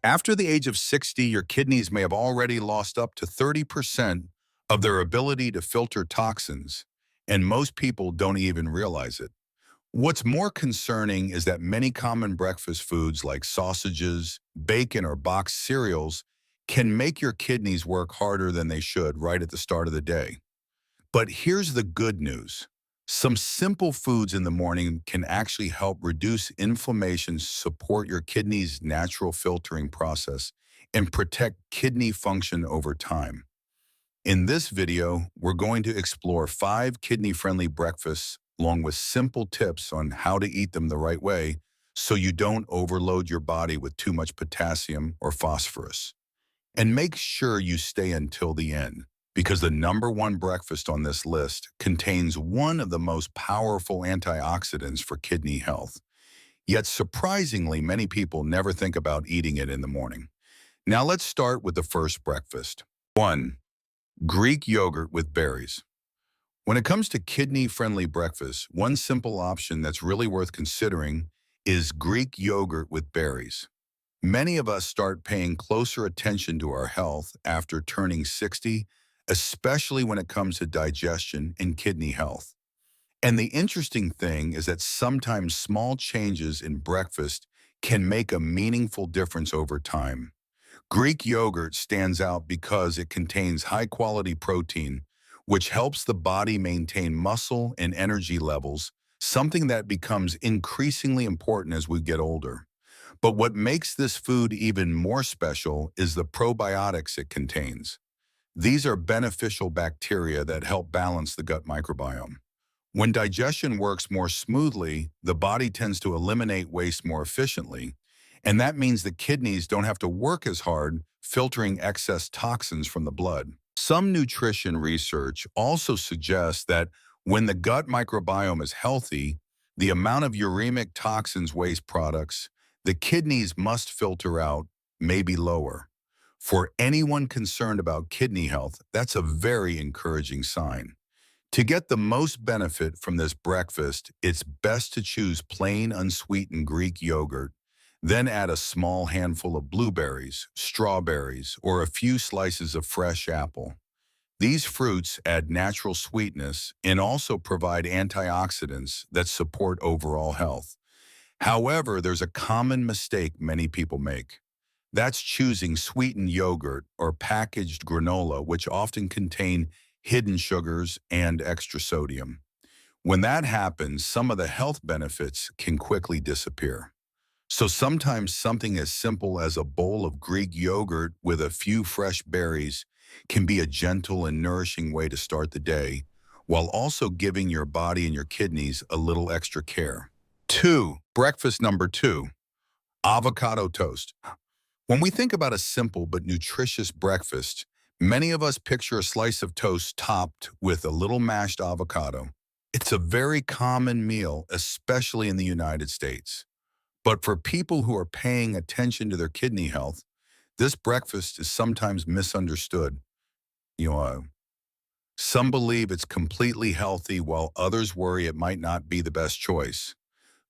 After the age of 60, your kidneys may have already lost up to 30% of their ability to filter toxins, and most people don't even realize it. What's more concerning is that many common breakfast foods like sausages, bacon, or boxed cereals can make your kidneys work harder than they should right at the start of the day. But here's the good news. Some simple foods in the morning can actually help reduce inflammation, support your kidney's natural filtering process, and protect kidney function over time. In this video, we're going to explore 5 kidney-friendly breakfasts along with simple tips on how to eat them the right way so you don't overload your body with too much potassium or phosphorus. And make sure you stay until the end, because the number one breakfast on this list contains one of the most powerful antioxidants for kidney health. Yet surprisingly, many people never think about eating it in the morning. Now let's start with the first breakfast. 1. Greek yogurt with berries. When it comes to kidney-friendly breakfast, one simple option that's really worth considering is Greek yogurt with berries. Many of us start paying closer attention to our health after turning 60, especially when it comes to digestion and kidney health. And the interesting thing is that sometimes small changes in breakfast can make a meaningful difference over time. Greek yogurt stands out because it contains high-quality protein, which helps the body maintain muscle and energy levels, something that becomes increasingly important as we get older. But what makes this food even more special is the probiotics it contains. These are beneficial bacteria that help balance the gut microbiome. When digestion works more smoothly, the body tends to eliminate waste more efficiently, and that means the kidneys don't have to work as hard filtering excess toxins from the blood. Some nutrition research also suggests that when the gut microbiome is healthy, the amount of uremic toxins waste products the kidneys must filter out may be lower. For anyone concerned about kidney health, that's a very encouraging sign. To get the most benefit from this breakfast, it's best to choose plain unsweetened Greek yogurt, then add a small handful of blueberries, strawberries, or a few slices of fresh apple. These fruits add natural sweetness and also provide antioxidants that support overall health. However, there's a common mistake many people make. That's choosing sweetened yogurt or packaged granola, which often contain hidden sugars and extra sodium. When that happens, some of the health benefits can quickly disappear. So sometimes something as simple as a bowl of Greek yogurt with a few fresh berries can be a gentle and nourishing way to start the day, while also giving your body and your kidneys a little extra care. 2. Breakfast number 2. Avocado toast. When we think about a simple but nutritious breakfast, many of us picture a slice of toast topped with a little mashed avocado. It's a very common meal, especially in the United States. But for people who are paying attention to their kidney health, this breakfast is sometimes misunderstood. You know, uh, some believe it's completely healthy while others worry it might not be the best choice.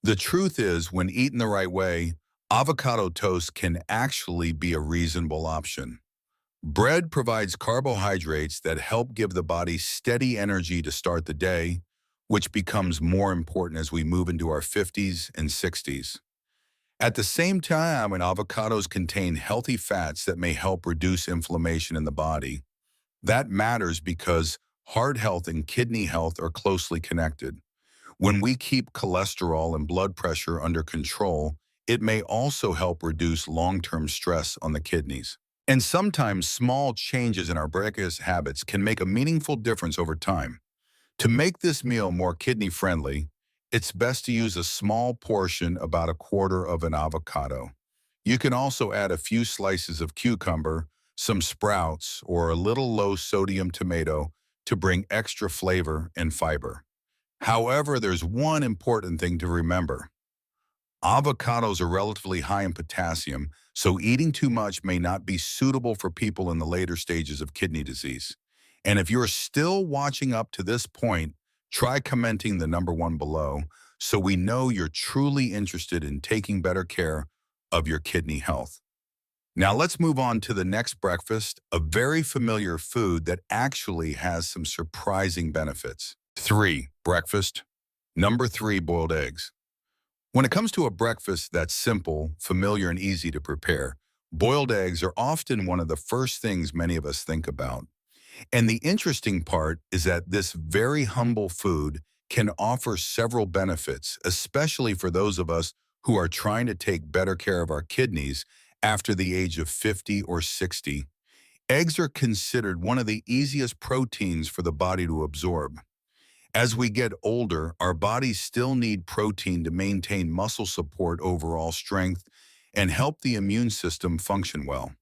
The truth is, when eaten the right way, avocado toast can actually be a reasonable option. Bread provides carbohydrates that help give the body steady energy to start the day, which becomes more important as we move into our 50s and 60s. At the same time, when avocados contain healthy fats that may help reduce inflammation in the body, that matters because heart health and kidney health are closely connected. When we keep cholesterol and blood pressure under control, it may also help reduce long-term stress on the kidneys. And sometimes small changes in our breakfast habits can make a meaningful difference over time. To make this meal more kidney-friendly, it's best to use a small portion, about a quarter of an avocado. You can also add a few slices of cucumber, some sprouts, or a little low-sodium tomato to bring extra flavor and fiber. However, there's one important thing to remember. Avocados are relatively high in potassium, so eating too much may not be suitable for people in the later stages of kidney disease. And if you're still watching up to this point, try commenting the number 1 below so we know you're truly interested in taking better care of your kidney health. Now let's move on to the next breakfast, a very familiar food that actually has some surprising benefits. 3. Breakfast. Number 3, boiled eggs. When it comes to a breakfast that's simple, familiar, and easy to prepare, boiled eggs are often one of the first things many of us think about. And the interesting part is that this very humble food can offer several benefits, especially for those of us who are trying to take better care of our kidneys after the age of 50 or 60. Eggs are considered one of the easiest proteins for the body to absorb. As we get older, our bodies still need protein to maintain muscle support, overall strength, and help the immune system function well.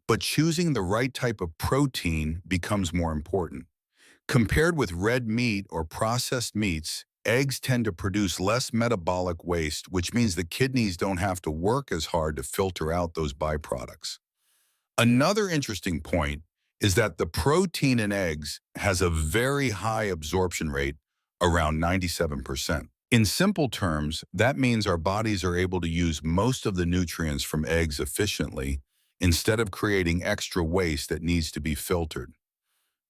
But choosing the right type of protein becomes more important. Compared with red meat or processed meats, eggs tend to produce less metabolic waste, which means the kidneys don't have to work as hard to filter out those byproducts. Another interesting point is that the protein in eggs has a very high absorption rate, around 97%. In simple terms, that means our bodies are able to use most of the nutrients from eggs efficiently instead of creating extra waste that needs to be filtered.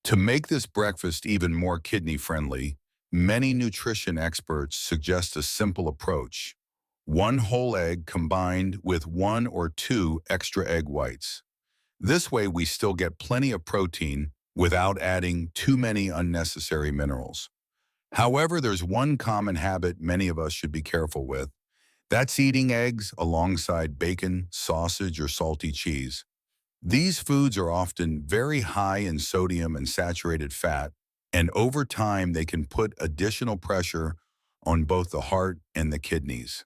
To make this breakfast even more kidney-friendly, many nutrition experts suggest a simple approach: one whole egg combined with 1 or 2 extra egg whites. This way, we still get plenty of protein without adding too many unnecessary minerals. However, there's one common habit many of us should be careful with. That's eating eggs alongside bacon, sausage, or salty cheese. These foods are often very high in sodium and saturated fat, and over time they can put additional pressure on both the heart and the kidneys.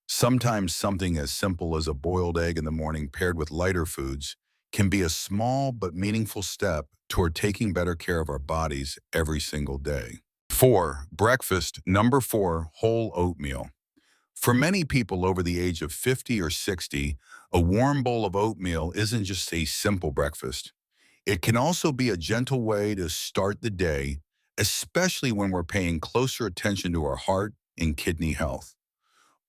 Sometimes something as simple as a boiled egg in the morning paired with lighter foods can be a small but meaningful step toward taking better care of our bodies every single day. 4. Breakfast. Number 4, whole oatmeal. For many people over the age of 50 or 60, a warm bowl of oatmeal isn't just a simple breakfast. It can also be a gentle way to start the day, especially when we're paying closer attention to our heart and kidney health.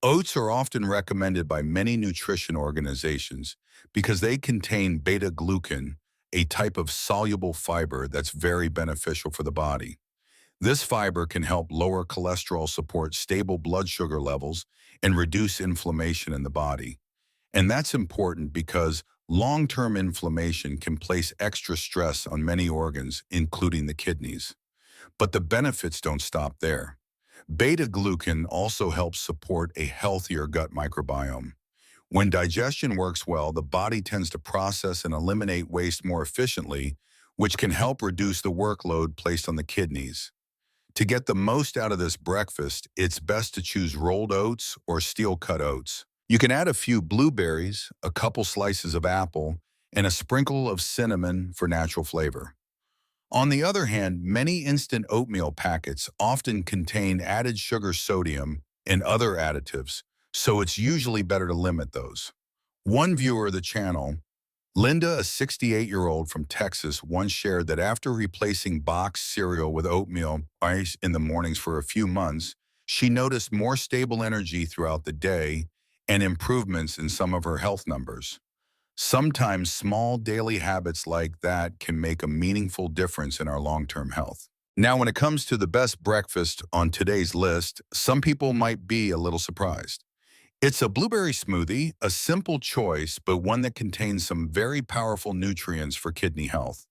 Oats are often recommended by many nutrition organizations because they contain beta-glucan, a type of soluble fiber that's very beneficial for the body. This fiber can help lower cholesterol, support stable blood sugar levels, and reduce inflammation in the body. And that's important because long-term inflammation can place extra stress on many organs, including the kidneys. But the benefits don't stop there. Beta-glucan also helps support a healthier gut microbiome. When digestion works well, the body tends to process and eliminate waste more efficiently, which can help reduce the workload placed on the kidneys. To get the most out of this breakfast, it's best to choose rolled oats or steel-cut oats. You can add a few blueberries, a couple slices of apple, and a sprinkle of cinnamon for natural flavor. On the other hand, many instant oatmeal packets often contain added sugar, sodium, and other additives, so it's usually better to limit those. One viewer of the channel, Linda, a 68-year-old from Texas, once shared that after replacing boxed cereal with oatmeal ice in the mornings for a few months, she noticed more stable energy throughout the day and improvements in some of her health numbers. Sometimes small daily habits like that can make a meaningful difference in our long-term health. Now, when it comes to the best breakfast on today's list, some people might be a little surprised. It's a blueberry smoothie, a simple choice, but one that contains some very powerful nutrients for kidney health.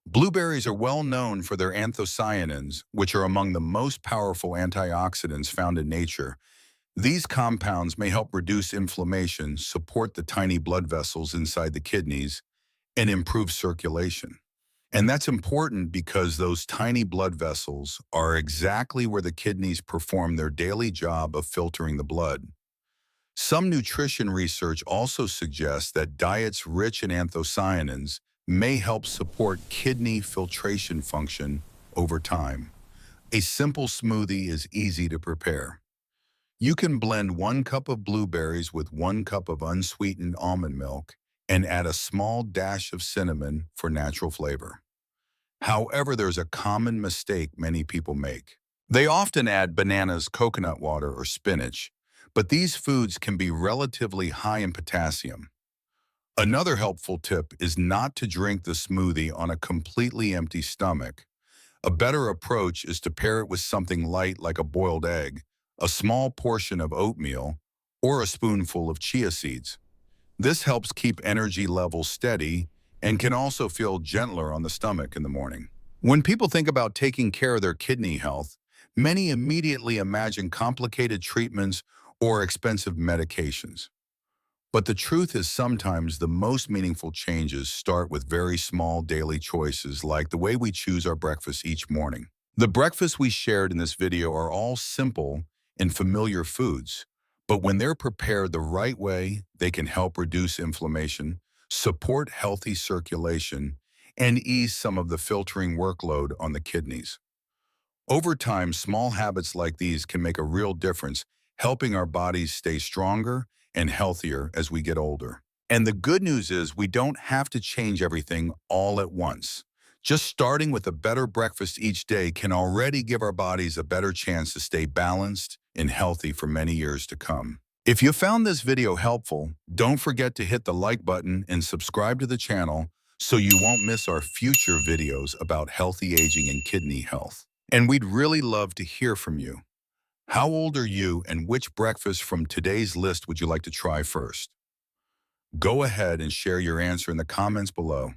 Blueberries are well known for their anthocyanins, which are among the most powerful antioxidants found in nature. These compounds may help reduce inflammation, support the tiny blood vessels inside the kidneys, and improve circulation. And that's important because those tiny blood vessels are exactly where the kidneys perform their daily job of filtering the blood. Some nutrition research also suggests that diets rich in anthocyanins may help support kidney filtration function over time. A simple smoothie is easy to prepare. You can blend 1 cup of blueberries with 1 cup of unsweetened almond milk and add a small dash of cinnamon for natural flavor. However, there's a common mistake many people make. They often add bananas, coconut water, or spinach, but these foods can be relatively high in potassium. Another helpful tip is not to drink the smoothie on a completely empty stomach. A better approach is to pair it with something light like a boiled egg, a small portion of oatmeal, or a spoonful of chia seeds. This helps keep energy levels steady and can also feel gentler on the stomach in the morning. When people think about taking care of their kidney health, many immediately imagine complicated treatments or expensive medications. But the truth is sometimes the most meaningful changes start with very small daily choices like the way we choose our breakfast each morning. The breakfasts we shared in this video are all simple and familiar foods, but when they're prepared the right way, they can help reduce inflammation, support healthy circulation, and ease some of the filtering workload on the kidneys. Over time, small habits like these can make a real difference, helping our bodies stay stronger and healthier as we get older. And the good news is we don't have to change everything all at once. Just starting with a better breakfast each day can already give our bodies a better chance to stay balanced and healthy for many years to come. If you found this video helpful, don't forget to hit the like button and subscribe to the channel so you won't miss our future videos about healthy aging and kidney health. And we'd really love to hear from you. How old are you and which breakfast from today's list would you like to try first? Go ahead and share your answer in the comments below.